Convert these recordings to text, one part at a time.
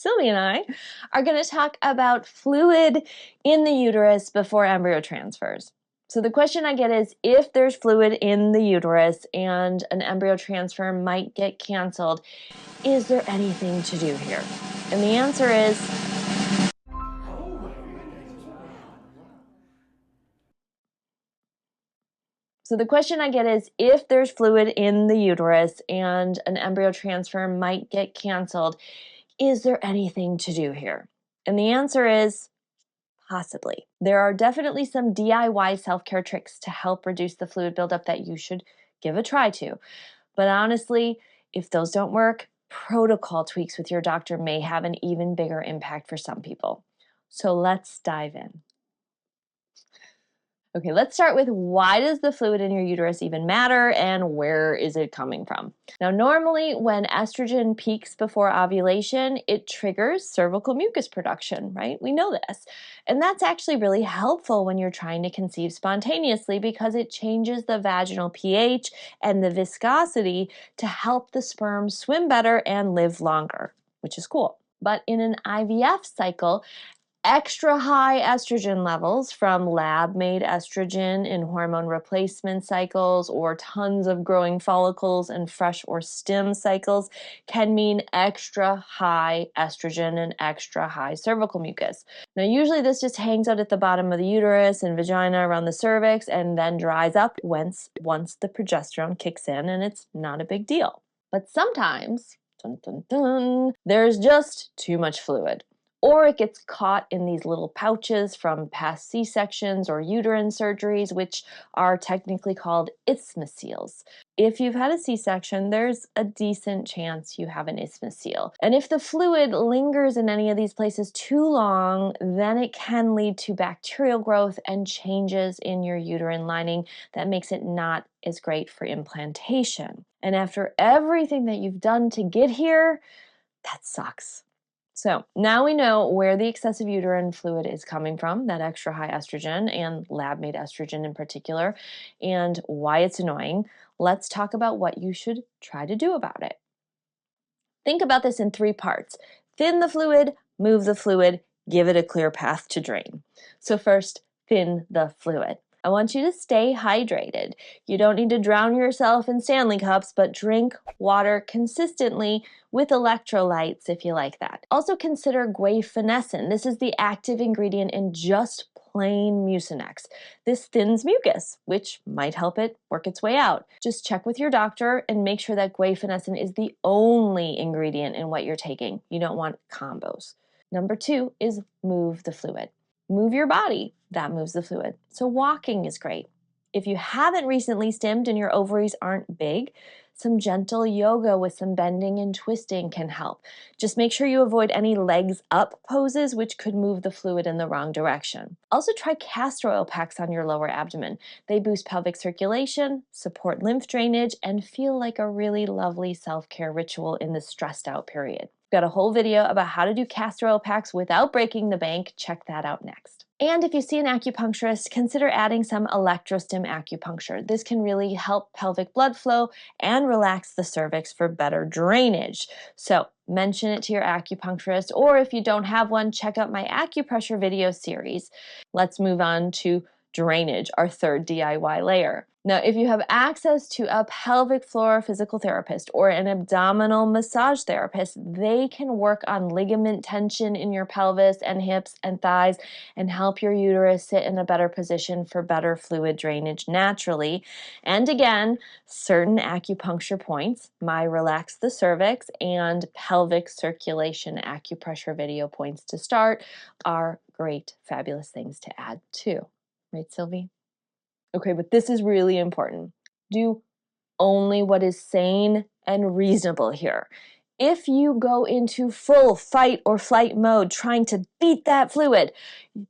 Sylvie and I are going to talk about fluid in the uterus before embryo transfers. So the question I get is, if there's fluid in the uterus and an embryo transfer might get canceled, is there anything to do here? And the answer is, so the question I get is, if there's fluid in the uterus and an embryo transfer might get canceled, is there anything to do here? And the answer is possibly. There are definitely some DIY self-care tricks to help reduce the fluid buildup that you should give a try to. But honestly, if those don't work, protocol tweaks with your doctor may have an even bigger impact for some people. So let's dive in. Okay, let's start with, why does the fluid in your uterus even matter and where is it coming from? Now, normally when estrogen peaks before ovulation, it triggers cervical mucus production, right? We know this. And that's actually really helpful when you're trying to conceive spontaneously because it changes the vaginal pH and the viscosity to help the sperm swim better and live longer, which is cool. But in an IVF cycle, extra high estrogen levels from lab-made estrogen in hormone replacement cycles or tons of growing follicles in fresh or stim cycles can mean extra high estrogen and extra high cervical mucus. Now, usually this just hangs out at the bottom of the uterus and vagina around the cervix and then dries up once the progesterone kicks in, and it's not a big deal. But sometimes, dun, dun, dun, there's just too much fluid. Or it gets caught in these little pouches from past C-sections or uterine surgeries, which are technically called isthmus seals. If you've had a C-section, there's a decent chance you have an isthmus seal. And if the fluid lingers in any of these places too long, then it can lead to bacterial growth and changes in your uterine lining that makes it not as great for implantation. And after everything that you've done to get here, that sucks. So now we know where the excessive uterine fluid is coming from, that extra high estrogen and lab-made estrogen in particular, and why it's annoying. Let's talk about what you should try to do about it. Think about this in 3 parts. Thin the fluid, move the fluid, give it a clear path to drain. So first, thin the fluid. I want you to stay hydrated. You don't need to drown yourself in Stanley cups, but drink water consistently with electrolytes if you like that. Also consider guaifenesin. This is the active ingredient in just plain Mucinex. This thins mucus, which might help it work its way out. Just check with your doctor and make sure that guaifenesin is the only ingredient in what you're taking. You don't want combos. Number 2 is move the fluid. Move your body. That moves the fluid. So walking is great. If you haven't recently stimmed and your ovaries aren't big, some gentle yoga with some bending and twisting can help. Just make sure you avoid any legs up poses, which could move the fluid in the wrong direction. Also try castor oil packs on your lower abdomen. They boost pelvic circulation, support lymph drainage, and feel like a really lovely self-care ritual in this stressed out period. Got a whole video about how to do castor oil packs without breaking the bank. Check that out next. And if you see an acupuncturist, consider adding some electrostim acupuncture. This can really help pelvic blood flow and relax the cervix for better drainage. So mention it to your acupuncturist, or if you don't have one, check out my acupressure video series. Let's move on to drainage, our 3rd DIY layer. Now, if you have access to a pelvic floor physical therapist or an abdominal massage therapist, they can work on ligament tension in your pelvis and hips and thighs and help your uterus sit in a better position for better fluid drainage naturally. And again, certain acupuncture points, my Relax the Cervix and pelvic circulation acupressure video points to start, are great, fabulous things to add too. Right, Sylvie? Okay, but this is really important. Do only what is sane and reasonable here. If you go into full fight or flight mode trying to beat that fluid,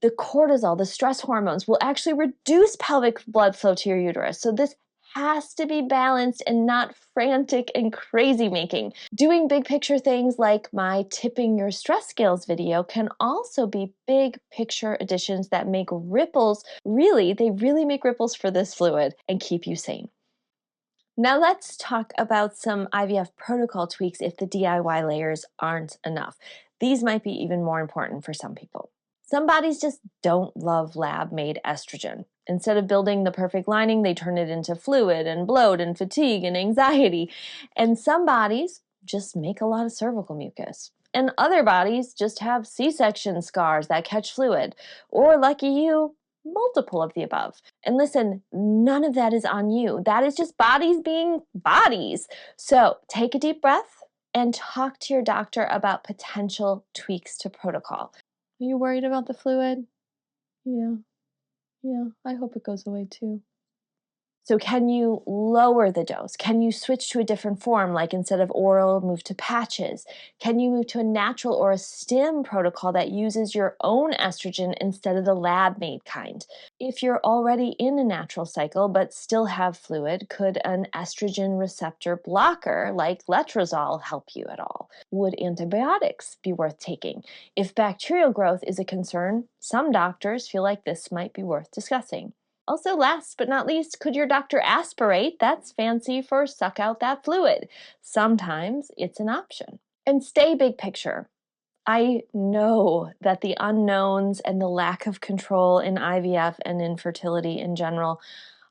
the cortisol, the stress hormones, will actually reduce pelvic blood flow to your uterus. So this has to be balanced and not frantic and crazy making. Doing big picture things like my tipping your stress scales video can also be big picture additions that make ripples, they really make ripples for this fluid and keep you sane. Now let's talk about some IVF protocol tweaks if the DIY layers aren't enough. These might be even more important for some people. Some bodies just don't love lab-made estrogen. Instead of building the perfect lining, they turn it into fluid and bloat and fatigue and anxiety. And some bodies just make a lot of cervical mucus. And other bodies just have C-section scars that catch fluid. Or, lucky you, multiple of the above. And listen, none of that is on you. That is just bodies being bodies. So take a deep breath and talk to your doctor about potential tweaks to protocol. Are you worried about the fluid? Yeah, I hope it goes away too. So can you lower the dose? Can you switch to a different form, like instead of oral, move to patches? Can you move to a natural or a stim protocol that uses your own estrogen instead of the lab-made kind? If you're already in a natural cycle but still have fluid, could an estrogen receptor blocker like letrozole help you at all? Would antibiotics be worth taking? If bacterial growth is a concern, some doctors feel like this might be worth discussing. Also, last but not least, could your doctor aspirate? That's fancy for suck out that fluid. Sometimes it's an option. And stay big picture. I know that the unknowns and the lack of control in IVF and infertility in general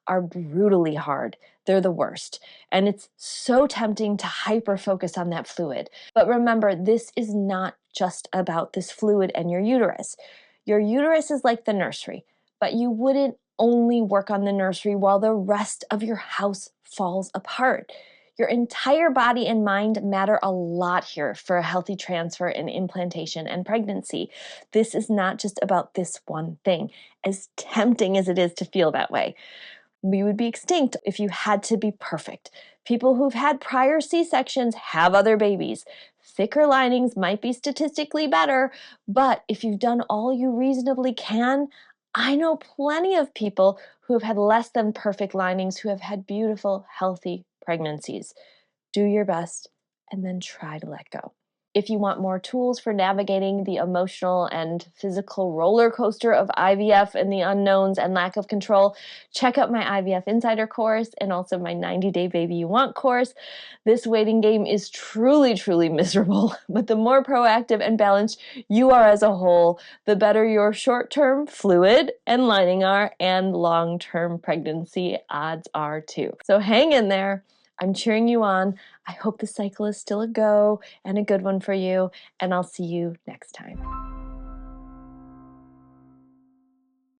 are brutally hard. They're the worst. And it's so tempting to hyper focus on that fluid. But remember, this is not just about this fluid and your uterus. Your uterus is like the nursery, but you wouldn't only work on the nursery while the rest of your house falls apart. Your entire body and mind matter a lot here for a healthy transfer and implantation and pregnancy. This is not just about this one thing, as tempting as it is to feel that way. We would be extinct if you had to be perfect. People who've had prior C-sections have other babies. Thicker linings might be statistically better, but if you've done all you reasonably can, I know plenty of people who have had less than perfect linings who have had beautiful, healthy pregnancies. Do your best and then try to let go. If you want more tools for navigating the emotional and physical roller coaster of IVF and the unknowns and lack of control, check out my IVF Insider course and also my 90-Day Baby You Want course. This waiting game is truly, truly miserable, but the more proactive and balanced you are as a whole, the better your short-term fluid and lining are, and long-term pregnancy odds are too. So hang in there. I'm cheering you on. I hope the cycle is still a go and a good one for you, and I'll see you next time.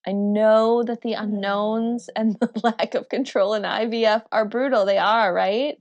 I know that the unknowns and the lack of control in IVF are brutal. They are, right?